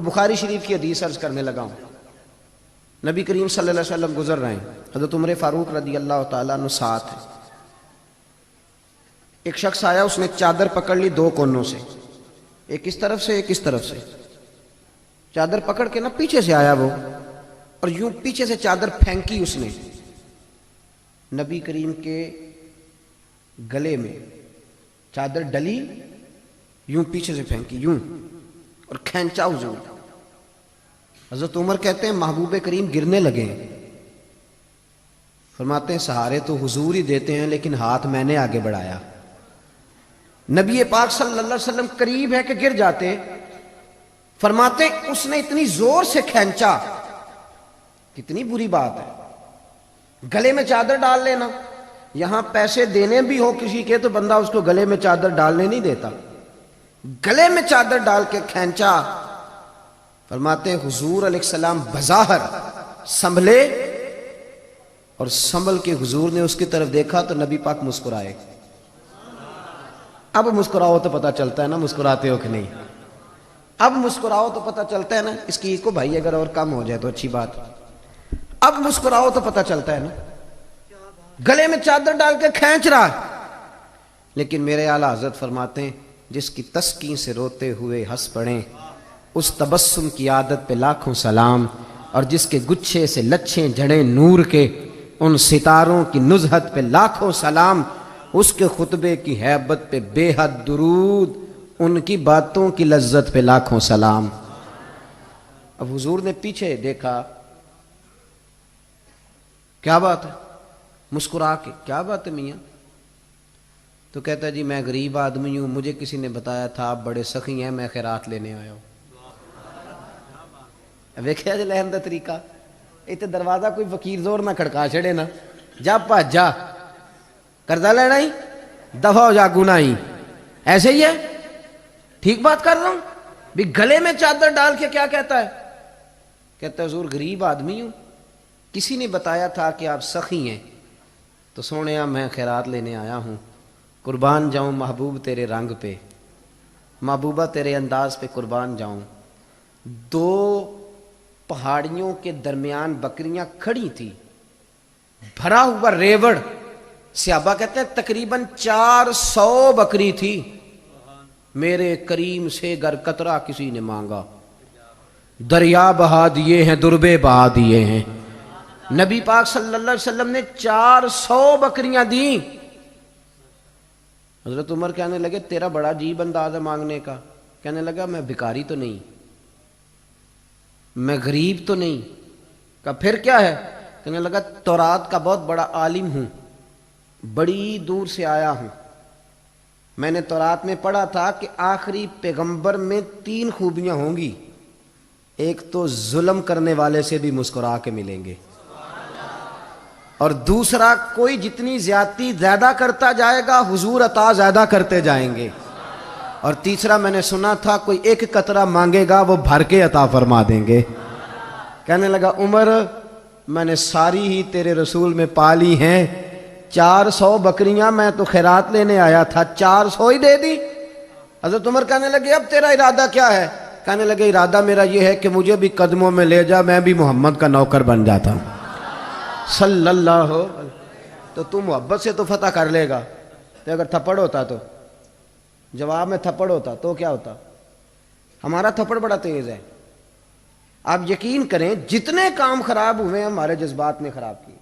بخاری شریف کی حدیث عرض کرنے لگا ہوں. نبی کریم صلی اللہ علیہ وسلم گزر رہے ہیں، حضرت عمر فاروق رضی اللہ تعالیٰ عنہ ساتھ ہے. ایک شخص آیا، اس نے چادر پکڑ لی دو کونوں سے، ایک اس طرف سے ایک اس طرف سے. چادر پکڑ کے نا پیچھے سے آیا وہ، اور یوں پیچھے سے چادر پھینکی اس نے نبی کریم کے گلے میں. چادر ڈلی، یوں پیچھے سے پھینکی یوں، اور کھینچا حضور. حضرت عمر کہتے ہیں محبوب کریم گرنے لگے. فرماتے ہیں سہارے تو حضور ہی دیتے ہیں لیکن ہاتھ میں نے آگے بڑھایا. نبی پاک صلی اللہ علیہ وسلم قریب ہے کہ گر جاتے. فرماتے ہیں اس نے اتنی زور سے کھینچا. کتنی بری بات ہے گلے میں چادر ڈال لینا. یہاں پیسے دینے بھی ہو کسی کے تو بندہ اس کو گلے میں چادر ڈالنے نہیں دیتا. گلے میں چادر ڈال کے کھینچا. فرماتے ہیں حضور علیہ السلام بظاہر سنبھلے، اور سنبھل کے حضور نے اس کی طرف دیکھا تو نبی پاک مسکرائے. اب مسکراؤ تو پتہ چلتا ہے نا مسکراتے ہو کہ نہیں. اب مسکراؤ تو پتہ چلتا ہے نا. اس کی کو بھائی اگر اور کم ہو جائے تو اچھی بات. اب مسکراؤ تو پتہ چلتا ہے نا. گلے میں چادر ڈال کے کھینچ رہا ہے. لیکن میرے اعلیٰ حضرت فرماتے ہیں جس کی تسکین سے روتے ہوئے ہنس پڑیں اس تبسم کی عادت پہ لاکھوں سلام، اور جس کے گچھے سے لچھیں جھڑیں نور کے ان ستاروں کی نزہت پہ لاکھوں سلام. اس کے خطبے کی ہیبت پہ بے حد درود، ان کی باتوں کی لذت پہ لاکھوں سلام. اب حضور نے پیچھے دیکھا، کیا بات ہے؟ مسکرا کے کیا بات ہے میاں؟ تو کہتا ہے جی میں غریب آدمی ہوں، مجھے کسی نے بتایا تھا آپ بڑے سخی ہیں، میں خیرات لینے آیا ہوں. ویکھیا جی لہن دا طریقہ. اتنے دروازہ کوئی فقیر زور نہ کھڑکا چھڑے نا، جا پاج جا قرضہ لینا ہی دفع ہو جا گناہ ہی. ایسے ہی ہے، ٹھیک بات کر رہا ہوں. بھی گلے میں چادر ڈال کے کیا کہتا ہے؟ کہتا ہے حضور غریب آدمی ہوں، کسی نے بتایا تھا کہ آپ سخی ہیں، تو سونیا میں خیرات لینے آیا ہوں. قربان جاؤں محبوب تیرے رنگ پہ، محبوبہ تیرے انداز پہ قربان جاؤں. دو پہاڑیوں کے درمیان بکریاں کھڑی تھی، بھرا ہوا ریوڑ. صحابہ کہتے ہیں تقریباً 400 بکری تھی. میرے کریم سے گر قطرہ کسی نے مانگا، دریا بہا دیے ہیں دربے بہا دیے ہیں. نبی پاک صلی اللہ علیہ وسلم نے 400 بکریاں دیں. حضرت عمر کہنے لگے تیرا بڑا عجیب انداز ہے مانگنے کا. کہنے لگا میں بھکاری تو نہیں، میں غریب تو نہیں. کہا پھر کیا ہے؟ کہنے لگا تورات کا بہت بڑا عالم ہوں، بڑی دور سے آیا ہوں. میں نے تورات میں پڑھا تھا کہ آخری پیغمبر میں 3 خوبیاں ہوں گی. ایک تو ظلم کرنے والے سے بھی مسکرا کے ملیں گے، اور دوسرا کوئی جتنی زیادتی زیادہ کرتا جائے گا حضور عطا زیادہ کرتے جائیں گے، اور تیسرا میں نے سنا تھا کوئی ایک قطرہ مانگے گا وہ بھر کے عطا فرما دیں گے. کہنے لگا عمر میں نے ساری ہی تیرے رسول میں پالی ہیں، 400 بکریاں میں تو خیرات لینے آیا تھا 400 ہی دے دی. حضرت عمر کہنے لگے اب تیرا ارادہ کیا ہے؟ کہنے لگے ارادہ میرا یہ ہے کہ مجھے بھی قدموں میں لے جا، میں بھی محمد کا نوکر بن جاتا ہوں صلی اللہ. تو تم محبت سے تو فتح کر لے گا. تو اگر تھپڑ ہوتا تو جواب میں تھپڑ ہوتا تو کیا ہوتا؟ ہمارا تھپڑ بڑا تیز ہے. آپ یقین کریں جتنے کام خراب ہوئے ہمارے جذبات نے خراب کیے.